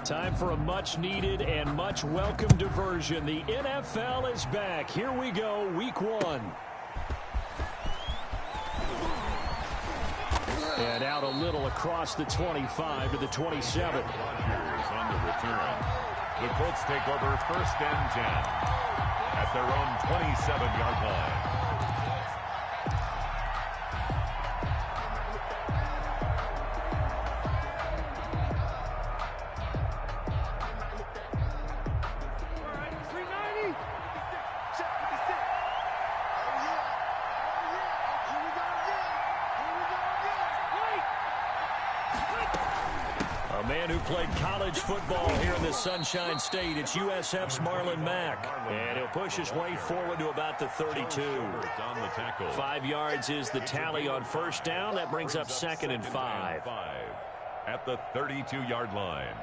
Time for a much-needed and much-welcome diversion. The NFL is back. Here we go, Week 1. And out a little across the 25 to the 27. Rodgers on the return. The Colts take over 1st and 10 at their own 27-yard line. A man who played college football here in the Sunshine State. It's USF's Marlon Mack. And he'll push his way forward to about the 32. 5 yards is the tally on 1st down. That brings up 2nd and 5. At the 32-yard line.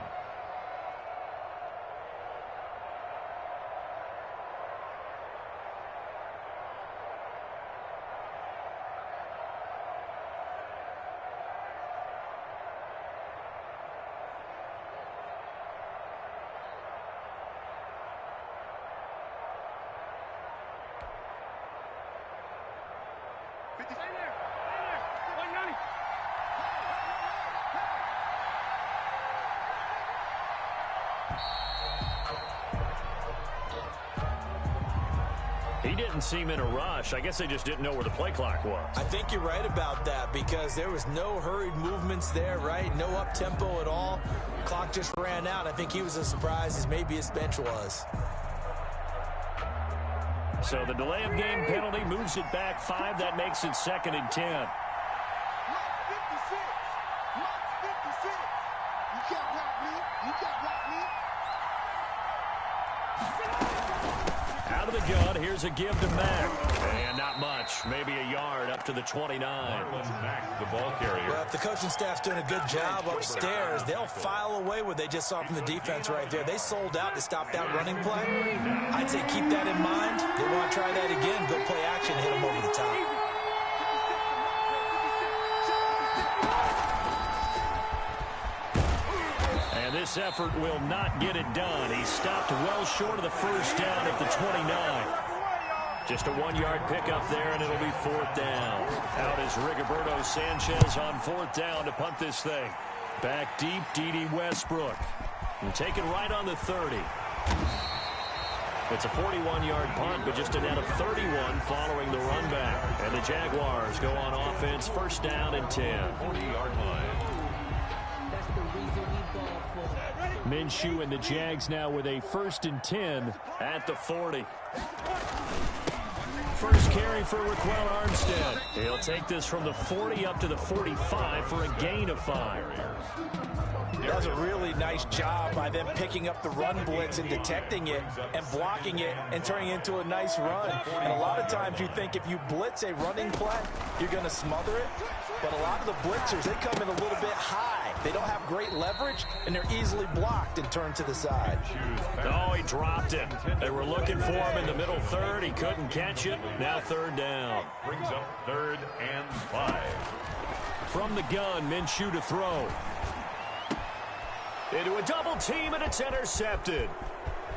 He didn't seem in a rush. I guess they just didn't know where the play clock was. I think you're right about that because there was no hurried movements there, right? No up-tempo at all. Clock just ran out. I think he was as surprised as maybe his bench was. So the delay of game penalty moves it back 5. That makes it 2nd and 10. Out of the gun, here's a give to Mack. And not much, maybe a yard up to the 29. Mack, the ball carrier. Well, if the coaching staff's doing a good job upstairs, they'll file away what they just saw from the defense right there. They sold out to stop that running play. I'd say keep that in mind. They want to try that again. Go play action, hit them over the top. This effort will not get it done. He stopped well short of the 1st down at the 29. Just a 1-yard pickup there, and it'll be 4th down. Out is Rigoberto Sanchez on 4th down to punt this thing. Back deep, D.D. Westbrook. And take it right on the 30. It's a 41-yard punt, but just a net of 31 following the run back. And the Jaguars go on offense, 1st down and 10. 40-yard line. Minshew and the Jags now with a 1st and 10 at the 40. First carry for Raquel Armstead. He'll take this from the 40 up to the 45 for a gain of 5. That was a really nice job by them picking up the run blitz and detecting it and blocking it and turning it into a nice run. And a lot of times you think if you blitz a running play, you're going to smother it. But a lot of the blitzers, they come in a little bit high. They don't have great leverage, and they're easily blocked and turned to the side. Oh, he dropped it. They were looking for him in the middle 3rd. He couldn't catch it. Now 3rd down. Brings up 3rd and 5. From the gun, Minshew to throw. Into a double team, and it's intercepted.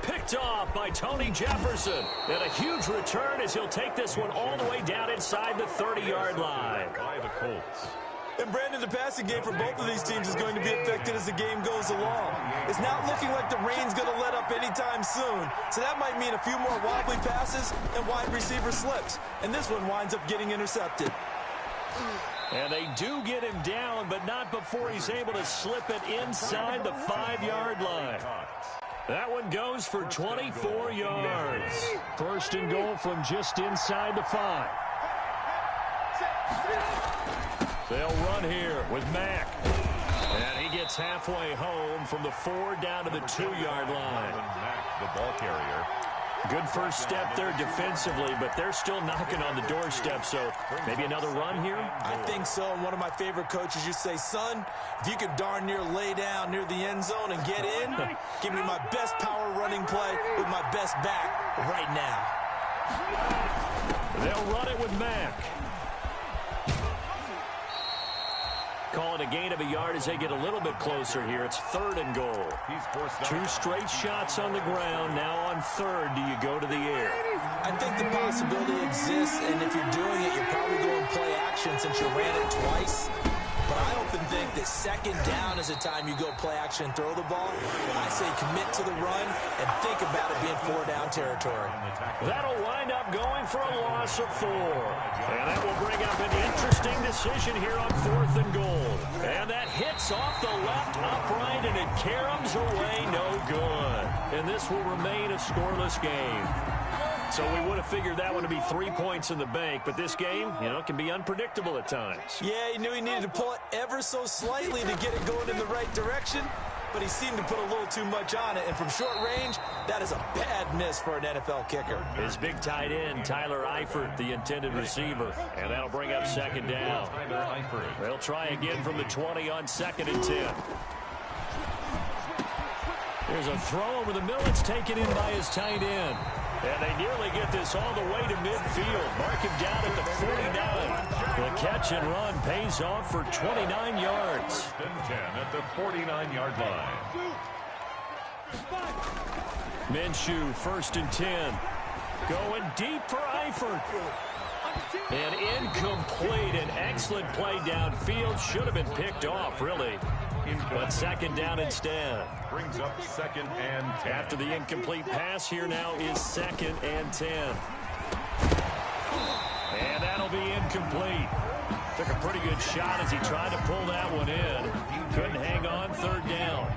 Picked off by Tony Jefferson. And a huge return as he'll take this one all the way down inside the 30-yard line. By the Colts. And Brandon, the passing game for both of these teams is going to be affected as the game goes along. It's not looking like the rain's going to let up anytime soon. So that might mean a few more wobbly passes and wide receiver slips. And this one winds up getting intercepted. And they do get him down, but not before he's able to slip it inside the 5-yard line. That one goes for 24 yards. 1st and goal from just inside the 5. They'll run here with Mack. And he gets halfway home from the 4 down to the 2-yard line. Mack, the ball carrier. Good first step there defensively, but they're still knocking on the doorstep, so maybe another run here? I think so, and one of my favorite coaches used to say, son, if you could darn near lay down near the end zone and get in, give me my best power running play with my best back right now. They'll run it with Mack. call it a gain of a yard as they get a little bit closer here. It's 3rd and goal. Two straight shots on the ground. Now on 3rd, do you go to the air? I think the possibility exists, and if you're doing it, you're probably going play action since you ran it twice. But I often think that 2nd down is the time you go play action and throw the ball. I say commit to the run and think about it being 4-down territory. That'll wind up going for a loss of 4. And that will bring up an interesting decision here on 4th and goal. And that hits off the left upright, and it caroms away no good. And this will remain a scoreless game. So we would have figured that one to be 3 points in the bank, but this game, can be unpredictable at times. Yeah, he knew he needed to pull it ever so slightly to get it going in the right direction, but he seemed to put a little too much on it, and from short range, that is a bad miss for an NFL kicker. His big tight end, Tyler Eifert, the intended receiver, and that'll bring up 2nd down. They'll try again from the 20 on 2nd and 10. There's a throw over the middle. It's taken in by his tight end. And they nearly get this all the way to midfield. Mark him down at the 49. The catch and run pays off for 29 yards. 10 at the 49-yard line. Minshew, 1st and 10. Going deep for Eifert. And incomplete. An excellent play downfield. Should have been picked off, really. But 2nd down instead. Brings up 2nd and 10. After the incomplete pass, here now is 2nd and 10. And that'll be incomplete. Took a pretty good shot as he tried to pull that one in. Couldn't hang on. 3rd down.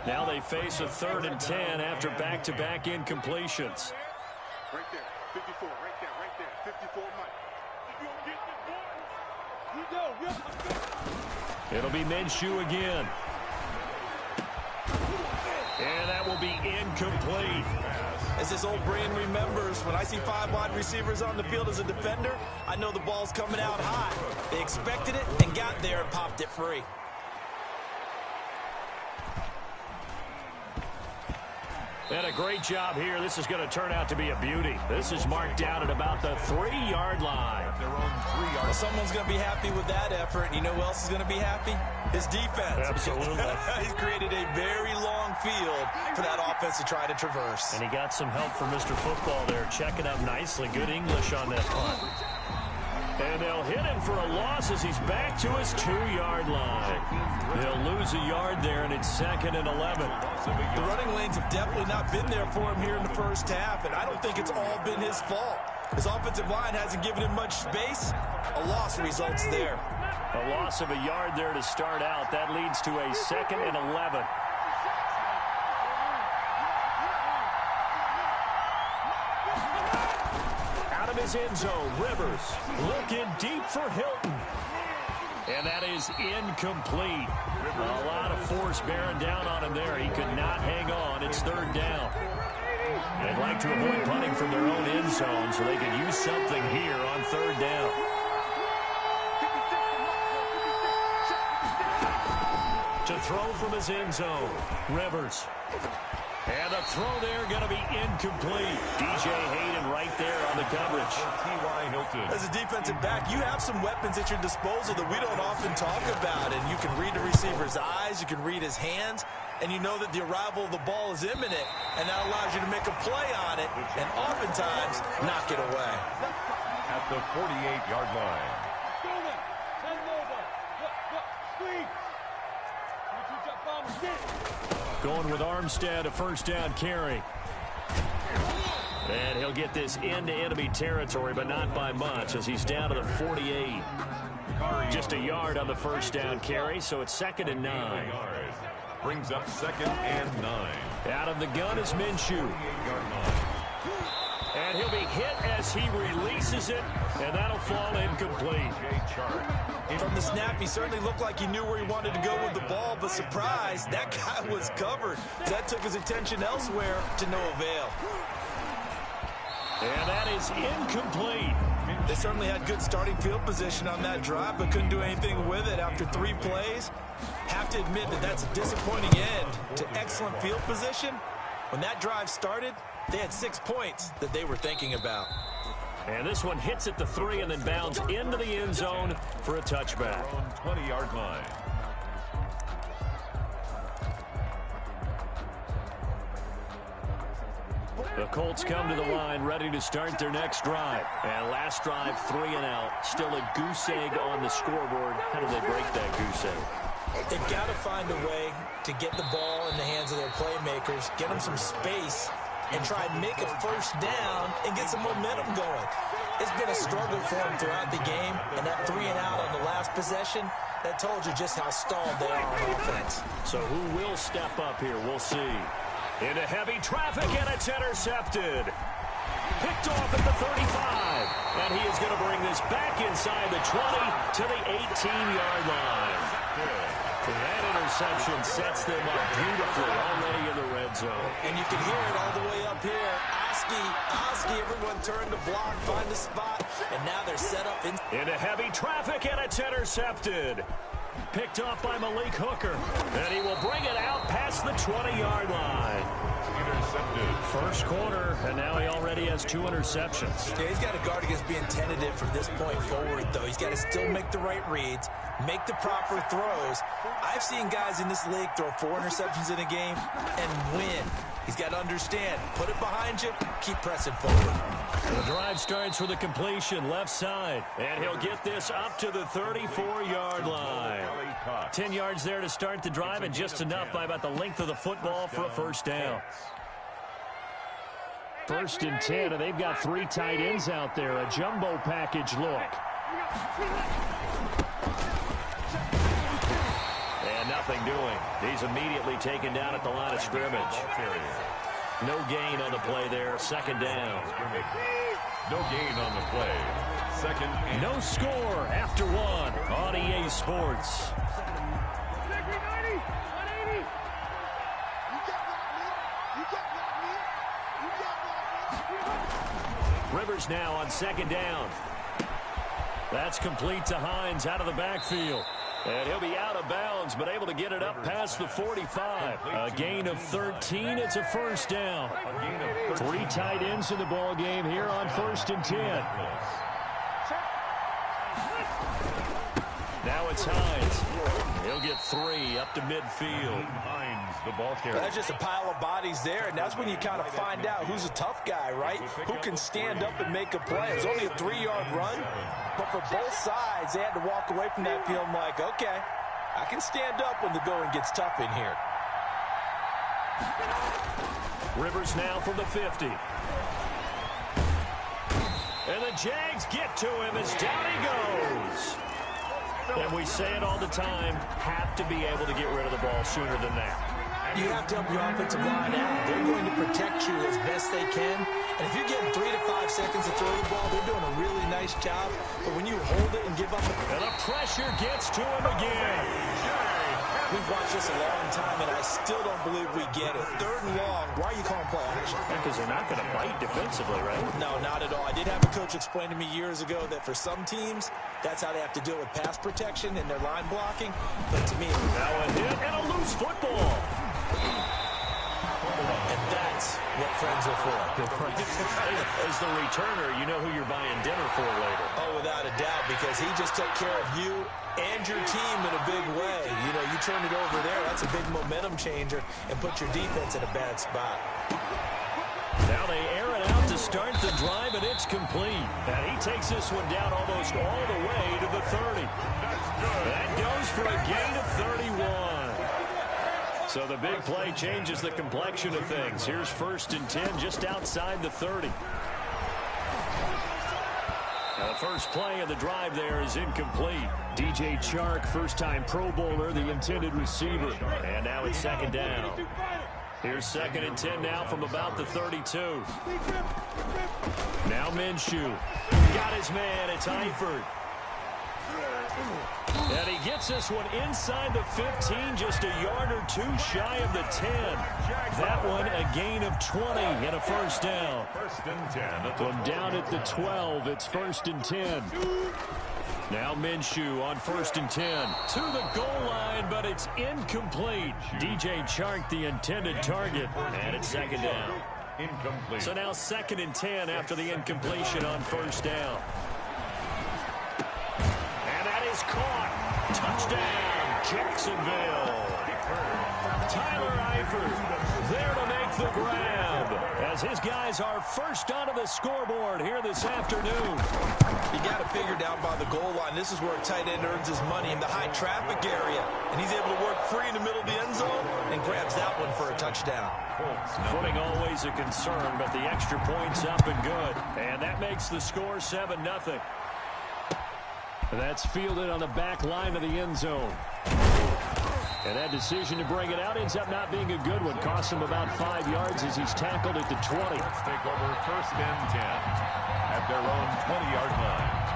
Now they face a 3rd and 10 after back-to-back incompletions. Right there, 54, right there, 54, Mike. You gonna get the ball? It'll be Minshew again. And that will be incomplete. As this old brain remembers, when I see 5 wide receivers on the field as a defender, I know the ball's coming out high. They expected it and got there and popped it free. And a great job here. This is going to turn out to be a beauty. This is marked down at about the 3-yard line. Their own 3-yard. Well, someone's going to be happy with that effort. And you know who else is going to be happy? His defense. Absolutely. He's created a very long field for that offense to try to traverse. And he got some help from Mr. Football there, checking up nicely. Good English on that punt. And they'll hit him for a loss as he's back to his 2-yard line. They'll lose a yard there, and it's 2nd and 11. The running lanes have definitely not been there for him here in the first half, and I don't think it's all been his fault. His offensive line hasn't given him much space. A loss results there. A loss of a yard there to start out. That leads to a 2nd and 11. His end zone. Rivers looking deep for Hilton. And that is incomplete. A lot of force bearing down on him there. He could not hang on. It's 3rd down. They'd like to avoid punting from their own end zone so they can use something here on 3rd down. To throw from his end zone. Rivers. And the throw there going to be incomplete. DJ Hayden right there on the coverage. T.Y. Hilton. As a defensive back, you have some weapons at your disposal that we don't often talk about. And you can read the receiver's eyes, you can read his hands, and you know that the arrival of the ball is imminent. And that allows you to make a play on it and oftentimes knock it away. At the 48-yard line. Going with Armstead, a 1st down carry. And he'll get this into enemy territory, but not by much, as he's down to the 48. Just a yard on the 1st down carry, so it's 2nd and 9. Brings up 2nd and 9. Out of the gun is Minshew. And he'll be hit as he releases it, and that'll fall incomplete. From the snap, he certainly looked like he knew where he wanted to go with the ball, but surprise, that guy was covered. That took his attention elsewhere to no avail. And that is incomplete. They certainly had good starting field position on that drive, but couldn't do anything with it after 3 plays. Have to admit that that's a disappointing end to excellent field position. When that drive started, they had 6 points that they were thinking about. And this one hits at the 3 and then bounds into the end zone for a touchback. 20-yard line. The Colts come to the line ready to start their next drive. And last drive, 3 and out. Still a goose egg on the scoreboard. How do they break that goose egg? They've got to find a way to get the ball in the hands of their playmakers, get them some space, and try and make a first down and get some momentum going. It's been a struggle for them throughout the game, and that 3 and out on the last possession, that told you just how stalled they are on offense. So who will step up here? We'll see. Into heavy traffic, and it's intercepted. Picked off at the 35. And he is going to bring this back inside the 20 to the 18-yard line. That interception sets them up beautifully already in the red zone. And you can hear it all the way up here. Oski, everyone turned to block, find a spot, and now they're set up into heavy traffic, and it's intercepted. Picked off by Malik Hooker. And he will bring it out past the 20-yard line. Intercepted. First quarter, and now he already has 2 interceptions. Yeah, he's got to guard against being tentative from this point forward, though. He's got to still make the right reads, make the proper throws. I've seen guys in this league throw 4 interceptions in a game and win. He's got to understand, put it behind you, keep pressing forward. The drive starts with a completion left side, and he'll get this up to the 34-yard line. 10 yards there to start the drive, and just enough by about the length of the football for a first down. First and 10, and they've got 3 tight ends out there, a jumbo package look. And nothing doing. He's immediately taken down at the line of scrimmage. No gain on the play there, second down. No gain on the play. Second and no score after 1 on EA Sports. Rivers now on second down. That's complete to Hines out of the backfield. And he'll be out of bounds, but able to get it up past the 45. A gain of 13. It's a first down. 3 tight ends in the ball game here on first and 10. Now it's Hines. He'll get 3 up to midfield. Hines, the ball carrier. That's just a pile of bodies there, and that's when you kind of find out who's a tough guy, right? Who can stand up and make a play. It was only a 3-yard run, but for both sides, they had to walk away from that field like, okay, I can stand up when the going gets tough in here. Rivers now from the 50. And the Jags get to him as down he goes. And we say it all the time, have to be able to get rid of the ball sooner than that. You have to help your offensive line out. They're going to protect you as best they can. And if you're getting 3 to 5 seconds to throw the ball, they're doing a really nice job. But when you hold it and give up... And the pressure gets to him again. We've watched this a long time, and I still don't believe we get it. 3rd and long. Why are you calling play action? Because they're not going to bite defensively, right? No, not at all. I did have a coach explain to me years ago that for some teams, that's how they have to deal with pass protection and their line blocking. But to me... Now a hit and a loose football. And that's what friends are for. As the returner, you know who you're buying dinner for later. Oh, without a doubt, because he just took care of you and your team in a big way. You know, you turn it over there, that's a big momentum changer, and put your defense in a bad spot. Now they air it out to start the drive, and it's complete. And he takes this one down almost all the way to the 30. That goes for a gain of 31. So the big play changes the complexion of things. Here's first and 10 just outside the 30. Now the first play of the drive there is incomplete. DJ Chark, first-time Pro Bowler, the intended receiver. And now it's second down. Here's second and 10 now from about the 32. Now Minshew. Got his man. It's Eifert. And he gets this one inside the 15, just a yard or 2 shy of the 10. That one a gain of 20 and a first down. First and 10. From down at the 12, it's first and 10. Now Minshew on first and 10. To the goal line, but it's incomplete. DJ Chark, the intended target, and it's second down. Incomplete. So now 2nd and 10 after the incompletion on 1st down. And that is caught. Touchdown, Jacksonville. Tyler Eifert there to make the grab as his guys are first onto the scoreboard here this afternoon. You got it figured out by the goal line. This is where a tight end earns his money in the high traffic area. And he's able to work free in the middle of the end zone and grabs that one for a touchdown. Footing always a concern, but the extra point's up and good. And that makes the score 7-0. That's fielded on the back line of the end zone. And that decision to bring it out ends up not being a good one. Costs him about 5 yards as he's tackled at the 20. Let's take over 1st and 10 at their own 20-yard line.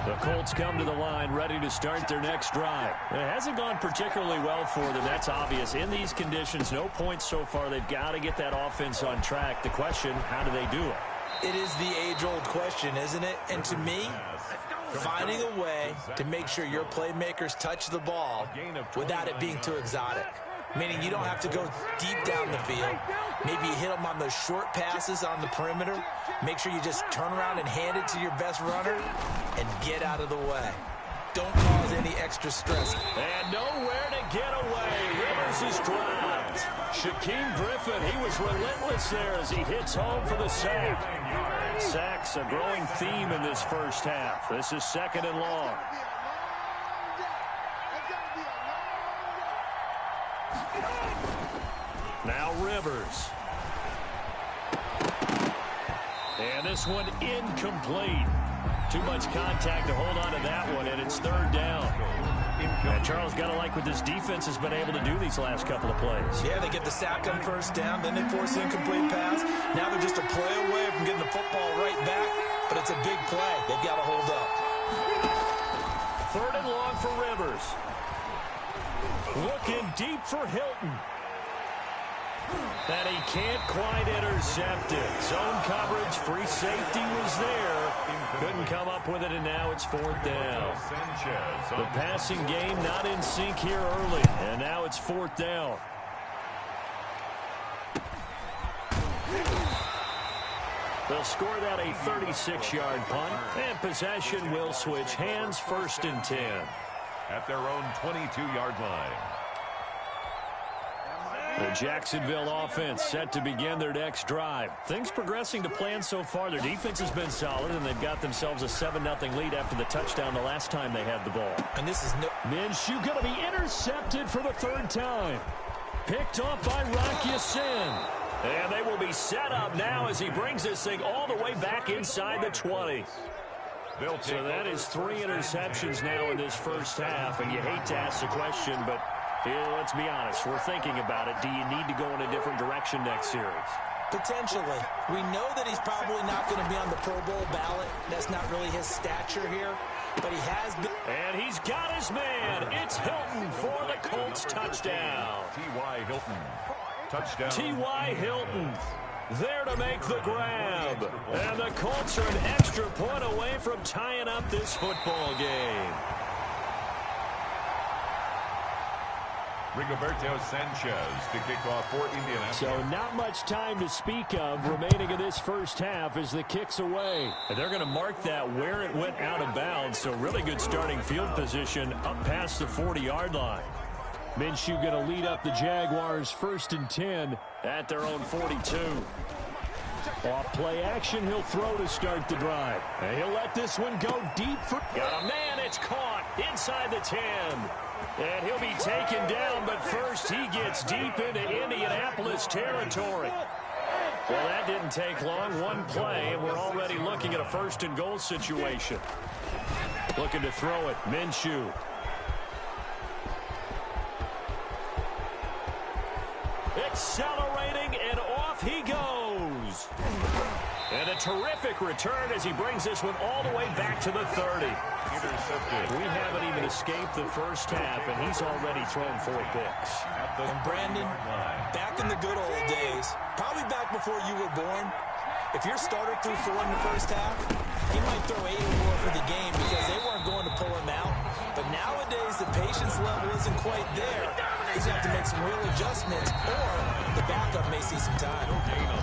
The Colts come to the line ready to start their next drive. It hasn't gone particularly well for them. That's obvious. In these conditions, no points so far. They've got to get that offense on track. The question, how do they do it? It is the age-old question, isn't it? And to me, finding a way to make sure your playmakers touch the ball without it being too exotic. Meaning you don't have to go deep down the field. Maybe you hit them on those short passes on the perimeter. Make sure you just turn around and hand it to your best runner and get out of the way. Don't cause any extra stress. And nowhere to get away. Rivers is dropped. Shaquem Griffin, he was relentless there as he hits home for the sack. Sacks a growing theme in this first half. This is 2nd and long. Now Rivers. And this one incomplete. Too much contact to hold on to that one, and it's 3rd down. And Charles, got to like what this defense has been able to do these last couple of plays. Yeah, they get the sack on 1st down, then they force the incomplete pass. Now they're just a play away from getting the football right back, but it's a big play. They've got to hold up. 3rd and long for Rivers. Looking deep for Hilton. And he can't quite intercept it. Zone coverage, free safety was there. Couldn't come up with it, and now it's 4th down. The passing game not in sync here early, and now it's 4th down. They'll score that a 36-yard punt, and possession will switch hands. 1st and 10. At their own 22-yard line. The Jacksonville offense set to begin their next drive. Things progressing to plan so far. Their defense has been solid, and they've got themselves a 7-0 lead after the touchdown the last time they had the ball. And this is Minshew going to be intercepted for the 3rd time. Picked off by Yessur. And they will be set up now as he brings this thing all the way back inside the 20. So that is 3 interceptions now in this first half, and you hate to ask the question, but let's be honest, we're thinking about it. Do you need to go in a different direction next series? Potentially. We know that he's probably not going to be on the Pro Bowl ballot. That's not really his stature here, but he has been. And he's got his man. It's Hilton for the Colts touchdown. T.Y. Hilton. Touchdown. T.Y. Hilton there to make the grab. And the Colts are an extra point away from tying up this football game. Rigoberto Sanchez to kick off for Indianapolis. So not much time to speak of remaining in this first half as the kick's away. And they're going to mark that where it went out of bounds. So really good starting field position up past the 40-yard line. Minshew going to lead up the Jaguars 1st and 10 at their own 42. Off play action, he'll throw to start the drive. And he'll let this one go deep for... Got a man, it's caught inside the 10. And he'll be taken down, but first he gets deep into Indianapolis territory. Well, that didn't take long. One play, and we're already looking at a 1st and goal situation. Looking to throw it, Minshew. Accelerating, and off he goes. And a terrific return as he brings this one all the way back to the 30. Intercepted. We haven't even escaped the first half, and he's already thrown 4 picks. And Brandon, back in the good old days, probably back before you were born, if your starter threw 4 in the first half, he might throw 8 or more for the game because they weren't going to pull him out. But nowadays, the patience level isn't quite there, he's going to have to make some real adjustments, or the backup may see some time.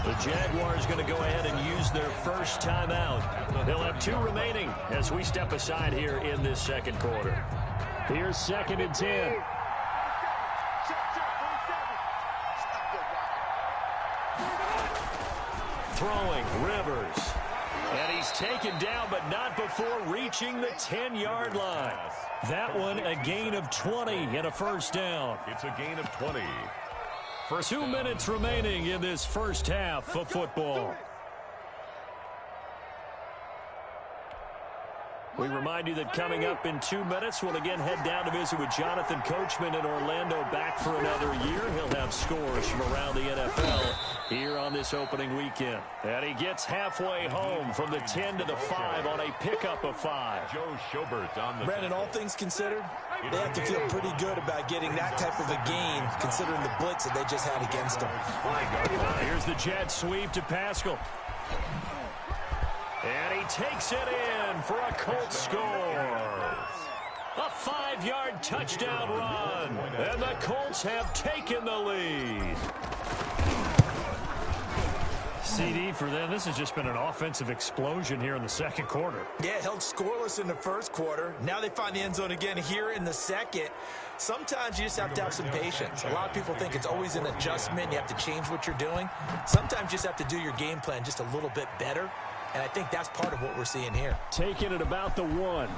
The Jaguars going to go ahead and use their first timeout. They'll have 2 remaining as we step aside here in this second quarter. Here's 2nd and 10. Throwing, Rivers. And he's taken down, but not before reaching the 10-yard line. That one a gain of 20 and a first down. It's a gain of 20. For 2 minutes remaining in this first half of football. We remind you that coming up in 2 minutes, we'll again head down to visit with Jonathan Coachman in Orlando, back for another year. He'll have scores from around the NFL here on this opening weekend. And he gets halfway home from the 10 to the 5 on a pickup of 5. Joe Schobert on the... Brandon, all things considered, they have to feel pretty good about getting that type of a gain, considering the blitz that they just had against them. Here's the jet sweep to Pascal. And he takes it in for a Colts score. A 5-yard touchdown run. And the Colts have taken the lead. CD for them. This has just been an offensive explosion here in the second quarter. Yeah, held scoreless in the first quarter. Now they find the end zone again here in the second. Sometimes you just have to have some patience. A lot of people think it's always an adjustment. You have to change what you're doing. Sometimes you just have to do your game plan just a little bit better. And I think that's part of what we're seeing here. Taking it about the 1.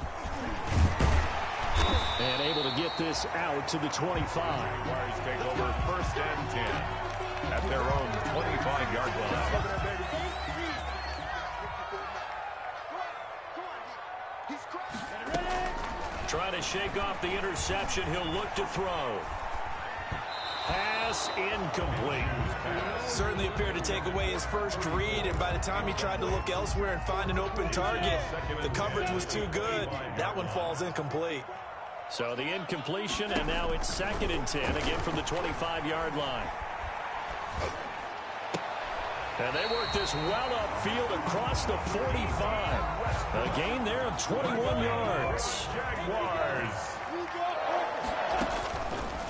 And able to get this out to the 25. Jaguars take over 1st and 10 at their own 25-yard line. Trying to shake off the interception. He'll look to throw. Pass incomplete. Certainly appeared to take away his first read, and by the time he tried to look elsewhere and find an open target, the coverage was too good. That one falls incomplete. So the incompletion, and now it's 2nd and 10, again from the 25-yard line. And they work this well upfield across the 45. A gain there of 21 yards. Jaguars.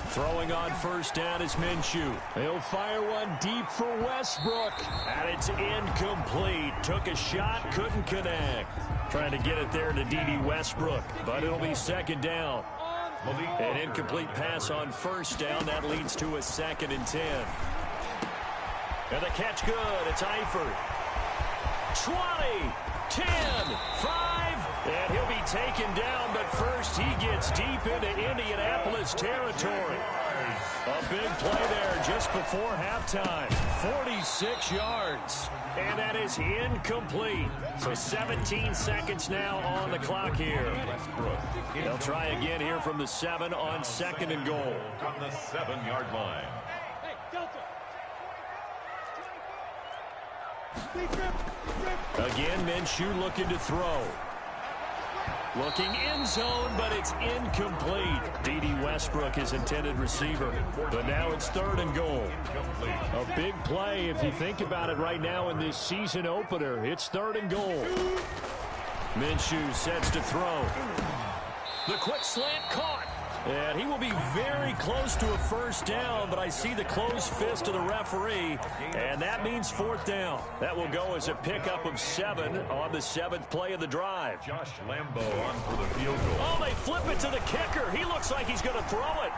Throwing on first down is Minshew. He'll fire one deep for Westbrook. And it's incomplete. Took a shot, couldn't connect. Trying to get it there to D.D. Westbrook, but it'll be 2nd down. An incomplete pass on first down. That leads to a 2nd and 10. And the catch good. It's Eifert. 20, 10, 5, and he'll be taken down, but first he gets deep into Indianapolis territory. A big play there just before halftime. 46 yards, and that is incomplete. So 17 seconds now on the clock here. They'll try again here from the 7 on 2nd and goal. On the 7-yard line. Again, Minshew looking to throw. Looking end zone, but it's incomplete. D.D. Westbrook, his intended receiver. But now it's 3rd and goal. A big play if you think about it right now in this season opener. It's 3rd and goal. Minshew sets to throw. The quick slant caught. And he will be very close to a first down, but I see the closed fist of the referee, and that means 4th down. That will go as a pickup of 7 on the 7th play of the drive. Josh Lambo on for the field goal. Oh, they flip it to the kicker. He looks like he's going to throw it.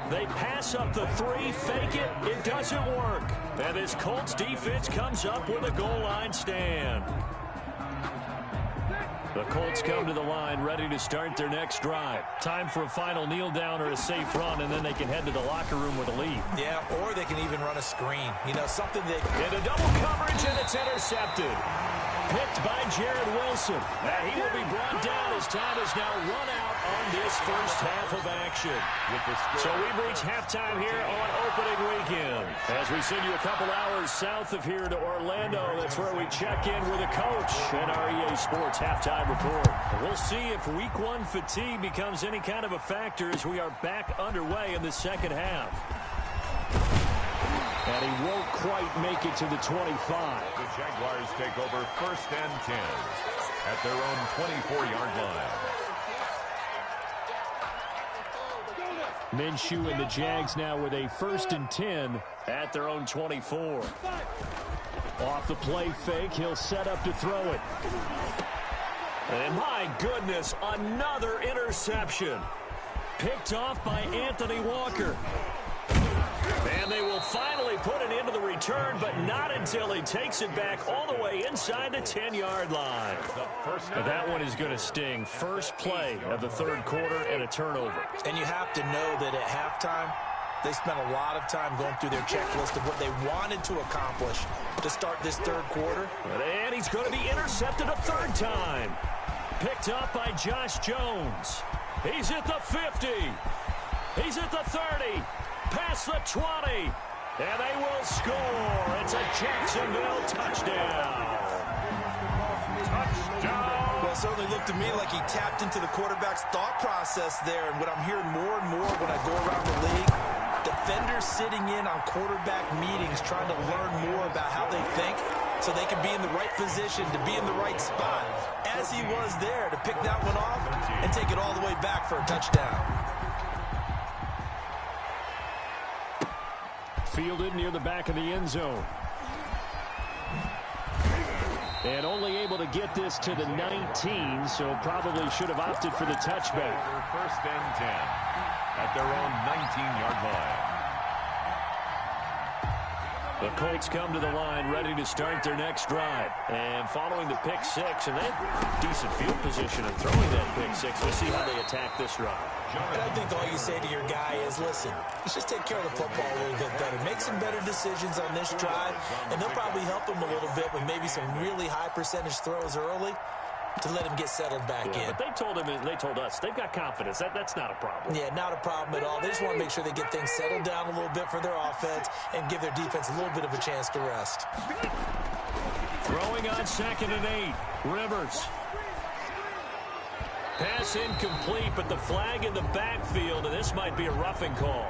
They pass up the 3, fake it. It doesn't work. And this Colts defense comes up with a goal line stand. The Colts come to the line, ready to start their next drive. Time for a final kneel down or a safe run, and then they can head to the locker room with a lead. Yeah, or they can even run a screen. You know, something that... Into double coverage, and it's intercepted. Picked by Jared Wilson. And he will be brought down as time is now run out on this first half of action. So we've reached halftime here on opening weekend. As we send you a couple hours south of here to Orlando, that's where we check in with a coach and our EA Sports halftime report. We'll see if week 1 fatigue becomes any kind of a factor as we are back underway in the second half. And he won't quite make it to the 25. The Jaguars take over 1st and 10 at their own 24-yard line. Minshew and the Jags now with a 1st and 10 at their own 24. Off the play fake, he'll set up to throw it. And my goodness, another interception. Picked off by Anthony Walker. And they will finally put it into the return, but not until he takes it back all the way inside the 10-yard line. But that one is going to sting. First play of the 3rd quarter and a turnover. And you have to know that at halftime, they spent a lot of time going through their checklist of what they wanted to accomplish to start this 3rd quarter. And he's going to be intercepted a 3rd time. Picked up by Josh Jones. He's at the 50. He's at the 30. Past the 20. And they will score. It's a Jacksonville touchdown. Touchdown. Well, it certainly looked to me like he tapped into the quarterback's thought process there. And what I'm hearing more and more when I go around the league, defenders sitting in on quarterback meetings trying to learn more about how they think so they can be in the right position to be in the right spot, as he was there to pick that one off and take it all the way back for a touchdown. Fielded near the back of the end zone. And only able to get this to the 19, so probably should have opted for the touchback. 1st and 10 at their own 19-yard line. The Colts come to the line ready to start their next drive. And following the pick 6, and they have decent field position and throwing that pick 6. We'll see how they attack this drive. And I think all you say to your guy is, listen, let's just take care of the football a little bit better. Make some better decisions on this drive, and they'll probably help him a little bit with maybe some really high percentage throws early to let him get settled back in. But they told him, and they told us, they've got confidence. That's not a problem. Yeah, not a problem at all. They just want to make sure they get things settled down a little bit for their offense and give their defense a little bit of a chance to rest. Throwing on 2nd and 8. Rivers. Pass incomplete, but the flag in the backfield, and this might be a roughing call.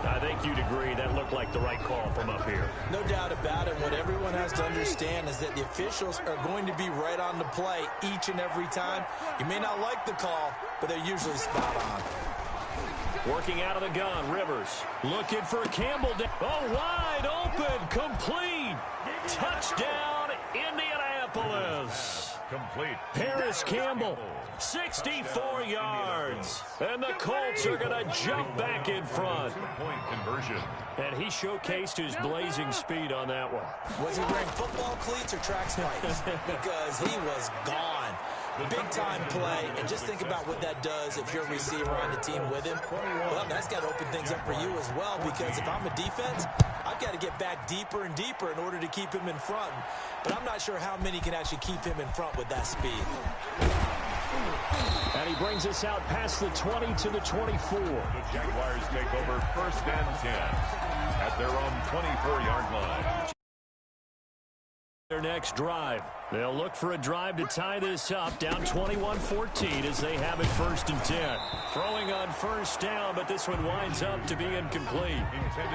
I think you'd agree that looked like the right call from up here. No doubt about it. What everyone has to understand is that the officials are going to be right on the play each and every time. You may not like the call, but they're usually spot on. Working out of the gun, Rivers. Looking for Campbell. Oh, wide open, complete. Touchdown, Indianapolis. Complete. Paris Campbell, 64 yards. And the Colts are going to jump back in front. 2-point conversion. And he showcased his blazing speed on that one. Was he wearing football cleats or track spikes? Because he was gone. Big-time play, and just think about what that does if you're a receiver on the team with him. Well, that's got to open things up for you as well, because if I'm a defense, I've got to get back deeper and deeper in order to keep him in front. But I'm not sure how many can actually keep him in front with that speed. And he brings us out past the 20 to the 24. The Jaguars take over 1st and 10 at their own 24-yard line. Their next drive. They'll look for a drive to tie this up, down 21-14 as they have it 1st and 10. Throwing on 1st down, but this one winds up to be incomplete.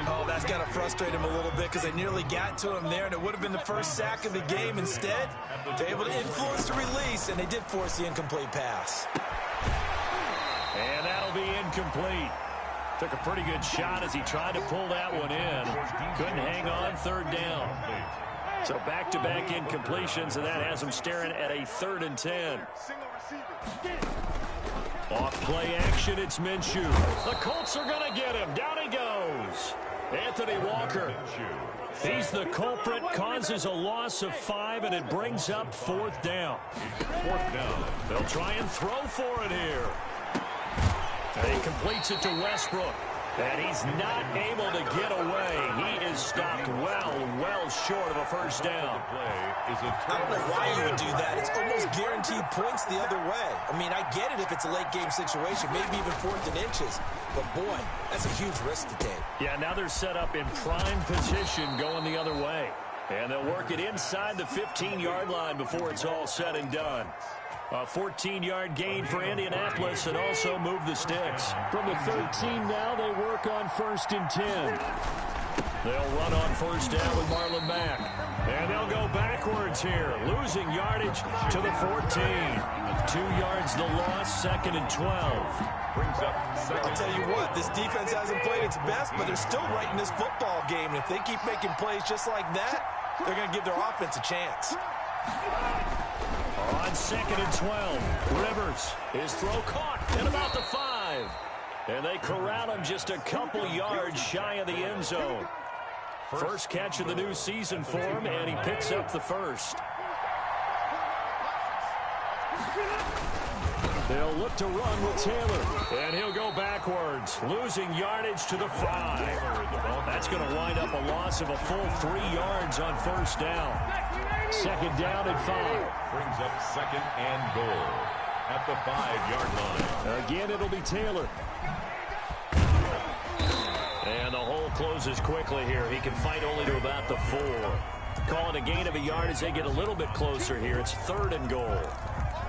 Oh, that's got to frustrate him a little bit because they nearly got to him there, and it would have been the first sack of the game. Instead, they're able to influence the release, and they did force the incomplete pass. And that'll be incomplete. Took a pretty good shot as he tried to pull that one in. Couldn't hang on 3rd down. So back-to-back incompletions, and that has him staring at a 3rd and 10. Off play action, it's Minshew. The Colts are going to get him. Down he goes. Anthony Walker. He's the culprit, causes a loss of 5, and it brings up 4th down. 4th down. They'll try and throw for it here. And he completes it to Westbrook. And he's not able to get away. He is stopped well short of a 1st down. I don't know why you would do that. It's almost guaranteed points the other way. I mean, I get it if it's a late game situation, maybe even 4th and inches. But, boy, that's a huge risk to take. Yeah, now they're set up in prime position going the other way. And they'll work it inside the 15-yard line before it's all said and done. A 14-yard gain for Indianapolis and also move the sticks. From the 13 now, they work on 1st and 10. They'll run on first down with Marlon Mack. And they'll go backwards here, losing yardage to the 14. 2 yards the loss, 2nd and 12. Brings up second. I'll tell you what, this defense hasn't played its best, but they're still right in this football game. And if they keep making plays just like that, they're going to give their offense a chance. On 2nd and 12, Rivers, his throw caught at about the 5. And they corral him just a couple yards shy of the end zone. First catch of the new season for him, and he picks up the first. They'll look to run with Taylor, and he'll go backwards, losing yardage to the 5. That's going to wind up a loss of a full 3 yards on first down. 2nd down and 5. Brings up 2nd and goal at the 5-yard line. Again, it'll be Taylor. And the hole closes quickly here. He can fight only to about the 4. Call it a gain of a yard as they get a little bit closer here. It's 3rd and goal.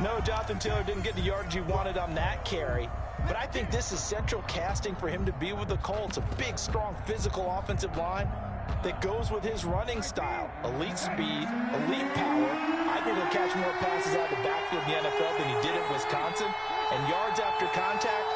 No, Jonathan Taylor didn't get the yardage he wanted on that carry. But I think this is central casting for him to be with the Colts. A big, strong, physical offensive line that goes with his running style. Elite speed, elite power. I think he'll catch more passes out of the backfield in the NFL than he did at Wisconsin. And yards after contact,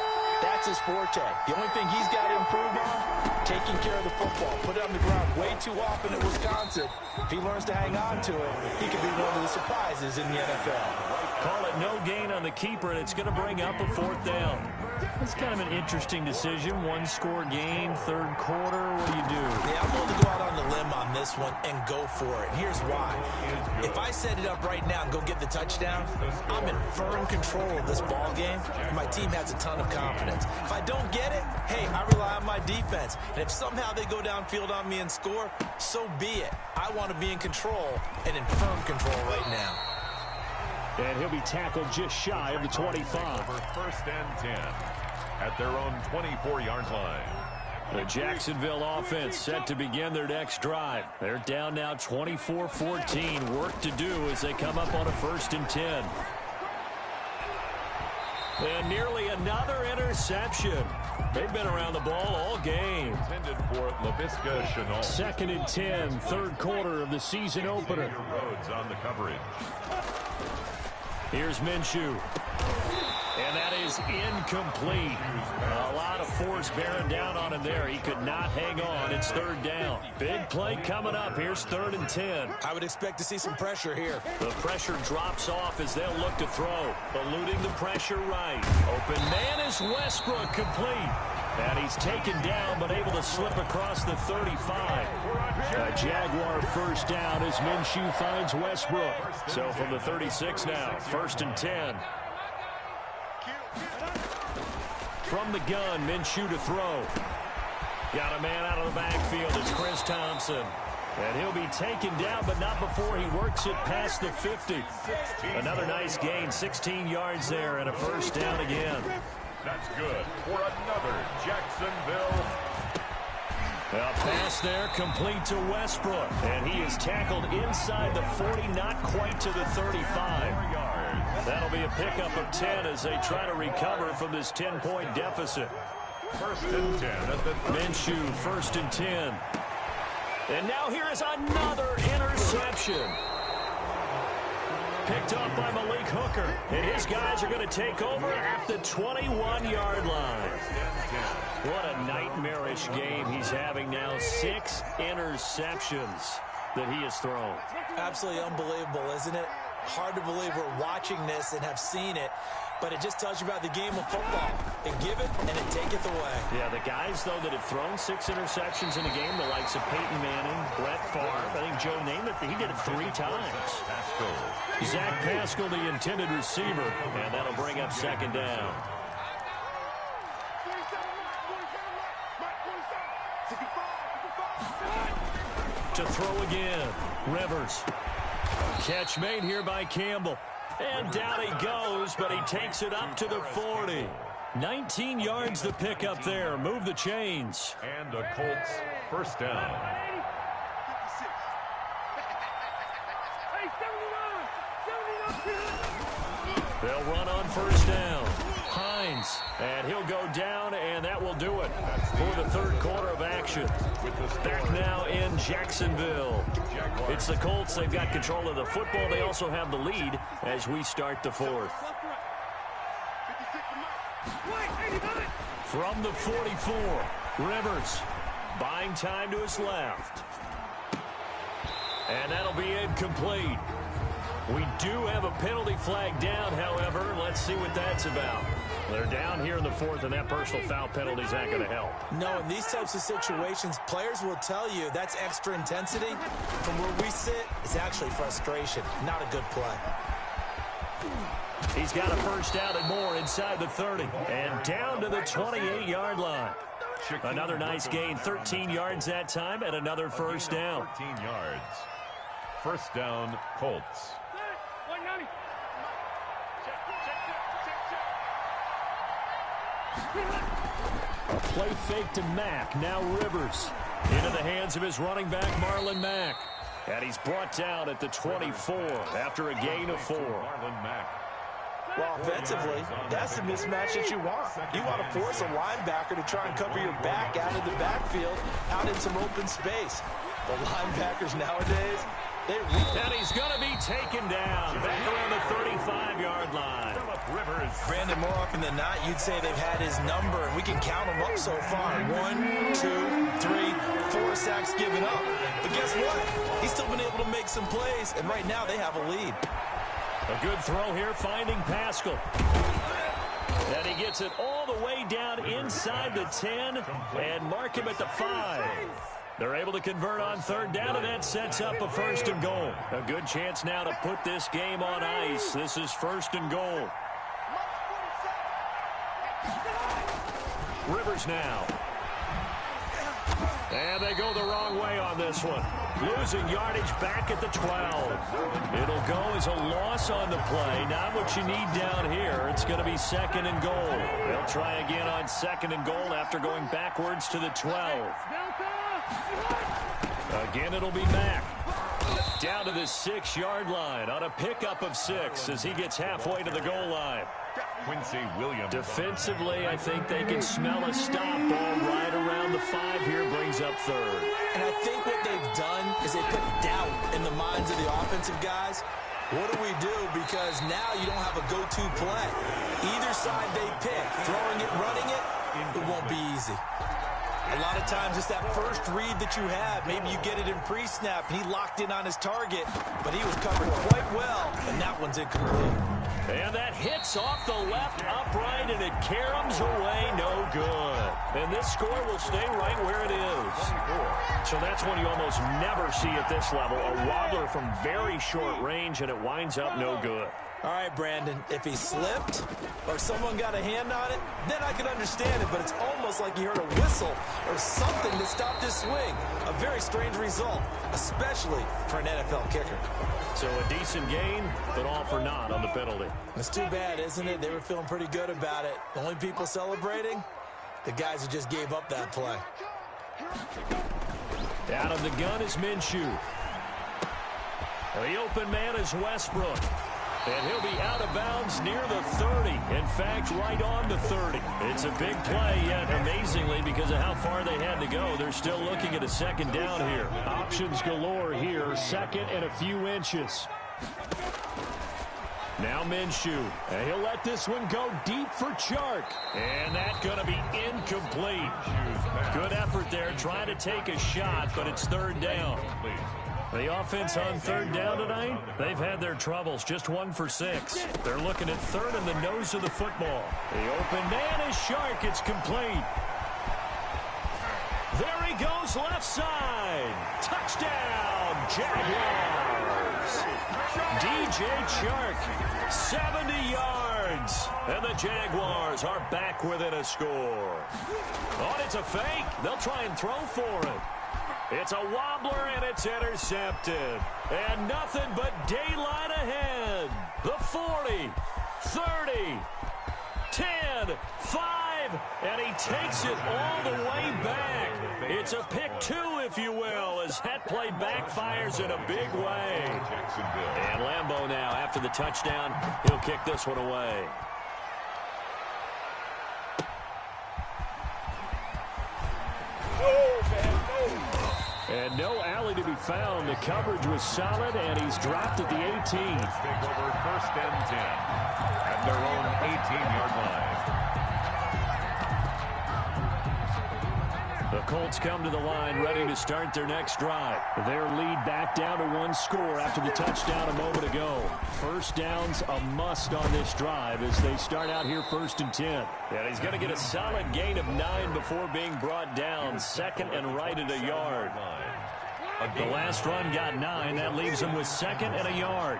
that's his forte. The only thing he's got to improve on, taking care of the football. Put it on the ground way too often at Wisconsin. If he learns to hang on to it, he could be one of the surprises in the NFL. Call it no gain on the keeper, and it's going to bring up a 4th down. It's kind of an interesting decision. 1-score game, 3rd quarter. What do you do? Yeah, I'm willing to go out on the limb on this one and go for it. Here's why. If I set it up right now and go get the touchdown, I'm in firm control of this ball game, and my team has a ton of confidence. If I don't get it, hey, I rely on my defense. And if somehow they go downfield on me and score, so be it. I want to be in control and in firm control right now. And he'll be tackled just shy of the 25. For 1st and 10 at their own 24-yard line. The Jacksonville offense set to begin their next drive. They're down now 24-14. Work to do as they come up on a 1st and 10. And nearly another interception. They've been around the ball all game. Intended for LaVisca Chenault. 2nd and 10, 3rd quarter of the season opener. Rhodes on the coverage. Here's Minshew. And that is incomplete. A lot of force bearing down on him there. He could not hang on. It's 3rd down. Big play coming up. Here's 3rd and 10. I would expect to see some pressure here. The pressure drops off as they'll look to throw. Eluding the pressure right. Open man is Westbrook, complete. And he's taken down but able to slip across the 35. A Jaguar 1st down as Minshew finds Westbrook. So from the 36 now, 1st and 10. From the gun, Minshew to throw. Got a man out of the backfield. It's Chris Thompson. And he'll be taken down, but not before he works it past the 50. Another nice gain, 16 yards there, and a 1st down again. That's good for another Jacksonville. A pass there complete to Westbrook. And he is tackled inside the 40, not quite to the 35. That'll be a pickup of 10 as they try to recover from this 10-point deficit. 1st and 10 at the Minshew, 1st and 10. And now here is another interception. Picked up by Malik Hooker. And his guys are going to take over at the 21-yard line. What a nightmarish game he's having now. 6 interceptions that he has thrown. Absolutely unbelievable, isn't it? Hard to believe we're watching this and have seen it, but it just tells you about the game of football. It give it and it taketh away. Yeah, the guys, though, that have thrown 6 interceptions in a game, the likes of Peyton Manning, Brett Favre, I think Joe Namath, he did it 3 times. Zach Pascal, the intended receiver, and that'll bring up 2nd down. To throw again, Rivers. Catch made here by Campbell. And down he goes, but he takes it up to the 40. 19 yards the pick up there. Move the chains. And the Colts 1st down. They'll run on 1st down. Hines hands. And he'll go down, and that will do it for the third quarter of action. Back now in Jacksonville. It's the Colts. They've got control of the football. They also have the lead as we start the fourth. From the 44, Rivers buying time to his left. And that'll be incomplete. We do have a penalty flag down, however. Let's see what that's about. They're down here in the fourth, and that personal foul penalty is not going to help. No, in these types of situations, players will tell you that's extra intensity. From where we sit, it's actually frustration, not a good play. He's got a first down and more inside the 30, and down to the 28-yard line. Another nice gain, 13 yards that time, and another first down. 13 yards. First down, Colts. A play fake to Mack. Now Rivers into the hands of his running back, Marlon Mack. And he's brought down at the 24 after a gain of 4. Marlon Mack. Well, offensively, that's the mismatch that you want. You want to force a linebacker to try and cover your back out of the backfield, out in some open space. The linebackers nowadays, and he's going to be taken down back around the 35-yard line. Rivers. Brandon, more often than not, you'd say they've had his number, and we can count them up so far. 1, 2, 3, 4 sacks given up. But guess what? He's still been able to make some plays, and right now they have a lead. A good throw here, finding Pascal. And he gets it all the way down inside the 10 and mark him at the 5. They're able to convert on third down, and that sets up a first and goal. A good chance now to put this game on ice. This is first and goal. Rivers now. And they go the wrong way on this one. Losing yardage back at the 12. It'll go as a loss on the play. Not what you need down here. It's going to be second and goal. They'll try again on second and goal after going backwards to the 12. Again, it'll be Mack. Down to the 6-yard line on a pickup of 6 as he gets halfway to the goal line. Quincy Williams. Defensively, I think they can smell a stop ball right around the 5 here, brings up third. And I think what they've done is they put doubt in the minds of the offensive guys. What do we do? Because now you don't have a go-to play. Either side they pick, throwing it, running it, it won't be easy. A lot of times it's that first read that you have. Maybe you get it in pre-snap, and he locked in on his target, but he was covered quite well, and that one's incomplete. And that hits off the left upright, and it caroms away, no good. And this score will stay right where it is. So that's one you almost never see at this level. A wobbler from very short range, and it winds up no good. All right, Brandon, if he slipped or someone got a hand on it, then I can understand it, but it's almost like you heard a whistle or something that stopped his swing. A very strange result, especially for an NFL kicker. So a decent gain, but all for naught on the penalty. It's too bad, isn't it? They were feeling pretty good about it. The only people celebrating, the guys who just gave up that play. Out of the gun is Minshew. The open man is Westbrook. And he'll be out of bounds near the 30. In fact, right on the 30. It's a big play, yet amazingly, because of how far they had to go, they're still looking at a second down here. Options galore here, second and a few inches. Now Minshew, and he'll let this one go deep for Chark. And that's going to be incomplete. Good effort there, trying to take a shot, but it's third down. The offense on third down tonight, they've had their troubles, just 1 for 6. They're looking at third in the nose of the football. The open man is Chark. It's complete. There he goes left side. Touchdown, Jaguars. DJ Chark, 70 yards. And the Jaguars are back within a score. Oh, it's a fake. They'll try and throw for it. It's a wobbler, and it's intercepted. And nothing but daylight ahead. The 40, 30, 10, 5, and he takes it all the way back. It's a pick 2, if you will, as that play backfires in a big way. And Lambeau now, after the touchdown, he'll kick this one away. And no alley to be found. The coverage was solid, and he's dropped at the 18. Take over 1st and 10 at their own 18-yard line. The Colts come to the line ready to start their next drive. Their lead back down to 1 score after the touchdown a moment ago. First down's a must on this drive as they start out here 1st and 10. And he's going to get a solid gain of 9 before being brought down. 2nd and right at a yard. The last run got 9. That leaves him with 2nd and a yard.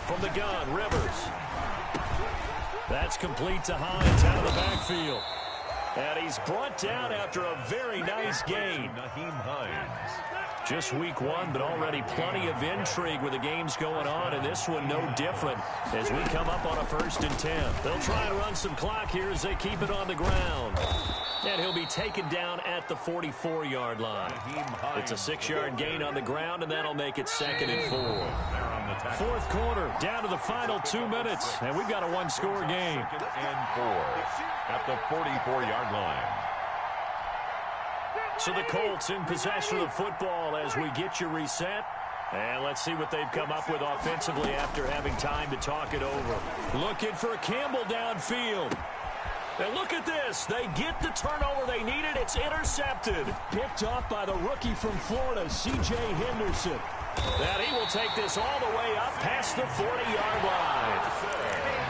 From the gun, Rivers. That's complete to Hines out of the backfield. And he's brought down after a very nice gain. Just week 1, but already plenty of intrigue with the games going on, and this one no different as we come up on a 1st and 10. They'll try and run some clock here as they keep it on the ground. And he'll be taken down at the 44-yard line. It's a 6-yard gain on the ground, and that'll make it 2nd and 4. 4th quarter, down to the final 2 minutes, and we've got a 1-score game. 2nd and 4 at the 44-yard line. So the Colts in possession of the football as we get you reset. And let's see what they've come up with offensively after having time to talk it over. Looking for Campbell downfield. And look at this. They get the turnover they needed. It's intercepted. Picked off by the rookie from Florida, C.J. Henderson. And he will take this all the way up past the 40-yard line.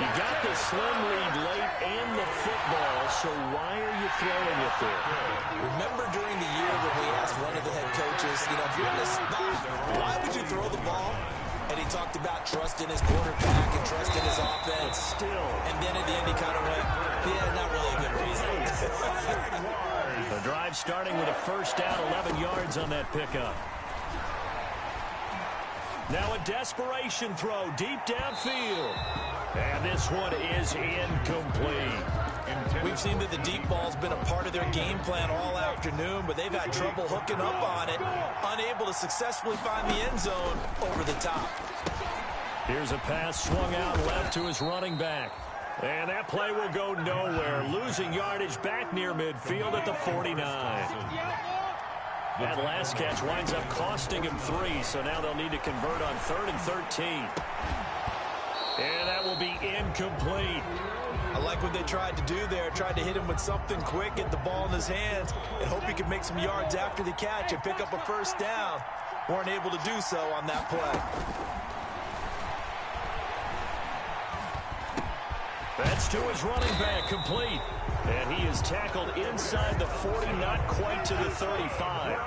You got the slim lead late and the football, so why are you throwing it there? Remember during the year when we asked one of the head coaches, if you're in this spot, why would you throw the ball? And he talked about trust in his quarterback and trust in his offense. Still. And then at the end he kind of went, yeah, not really a good reason. The drive starting with a 1st down, 11 yards on that pickup. Now a desperation throw deep downfield. And this one is incomplete. We've seen that the deep ball's been a part of their game plan all afternoon, but they've had trouble hooking up on it, unable to successfully find the end zone over the top. Here's a pass swung out left to his running back. And that play will go nowhere, losing yardage back near midfield at the 49. That last catch winds up costing him 3, so now they'll need to convert on 3rd and 13. And that will be incomplete. I like what they tried to do there, tried to hit him with something quick, get the ball in his hands, and hope he could make some yards after the catch and pick up a 1st down. Weren't able to do so on that play. That's to his running back, complete. And he is tackled inside the 40, not quite to the 35.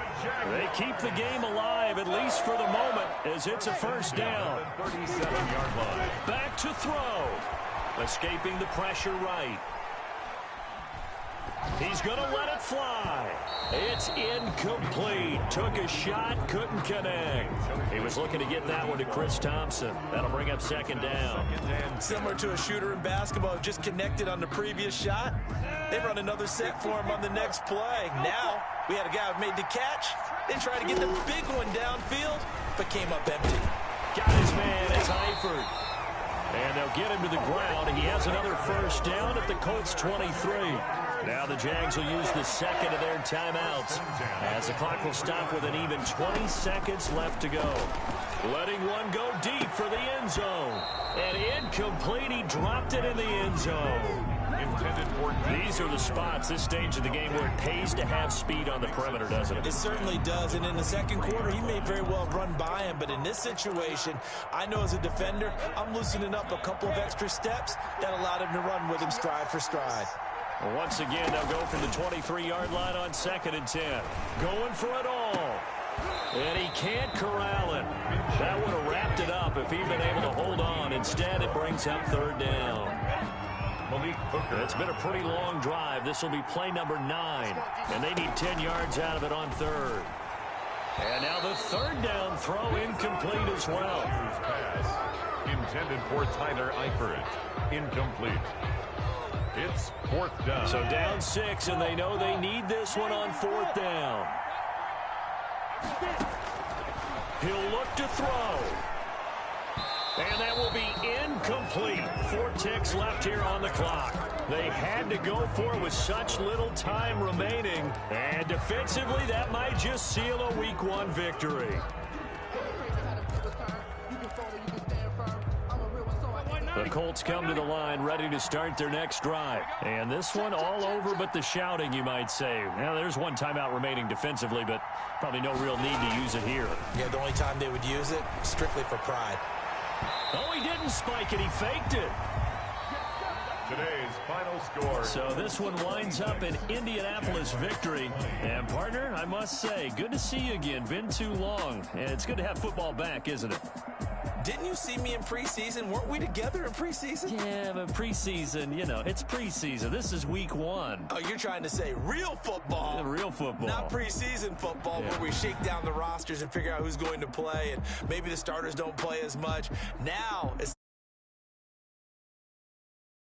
They keep the game alive, at least for the moment, as it's a 1st down. 37-yard line. Back to throw. Escaping the pressure right. He's going to let it fly. It's incomplete. Took a shot, couldn't connect. He was looking to get that one to Chris Thompson. That'll bring up 2nd down. Similar to a shooter in basketball, just connected on the previous shot. They run another set for him on the next play. Now, we had a guy who made the catch. They tried to get the big one downfield, but came up empty. Got his man, it's Eifert. And they'll get him to the ground, and he has another 1st down at the Colts 23. Now the Jags will use the 2nd of their timeouts as the clock will stop with an even 20 seconds left to go. Letting one go deep for the end zone. And incomplete, he dropped it in the end zone. These are the spots, this stage of the game, where it pays to have speed on the perimeter, doesn't it? It certainly does, and in the 2nd quarter, he may very well run by him, but in this situation, I know as a defender, I'm loosening up a couple of extra steps that allowed him to run with him stride for stride. Well, once again, they'll go from the 23-yard line on 2nd and 10. Going for it all. And he can't corral it. That would have wrapped it up if he'd been able to hold on. Instead, it brings up 3rd down. It's been a pretty long drive. This will be play number 9. And they need 10 yards out of it on 3rd. And now the 3rd down throw incomplete as well. Pass intended for Tyler Eifert. Incomplete. It's 4th down. So down 6, and they know they need this one on 4th down. He'll look to throw. And that will be incomplete. complete. 4 ticks left here on the clock. They had to go for it with such little time remaining. And defensively, that might just seal a Week 1 victory. The Colts come to the line ready to start their next drive. And this one all over but the shouting, you might say. Now, there's one timeout remaining defensively, but probably no real need to use it here. Yeah, the only time they would use it, strictly for pride. Oh, he didn't spike it. He faked it. Today's final score. So this one winds up an Indianapolis victory. And, partner, I must say, good to see you again. Been too long. And it's good to have football back, isn't it? Didn't you see me in preseason? Weren't we together in preseason? Yeah, but preseason, you know, it's preseason. This is Week 1. Oh, you're trying to say real football. Real football. Not preseason football where we shake down the rosters and figure out who's going to play and maybe the starters don't play as much. Now it's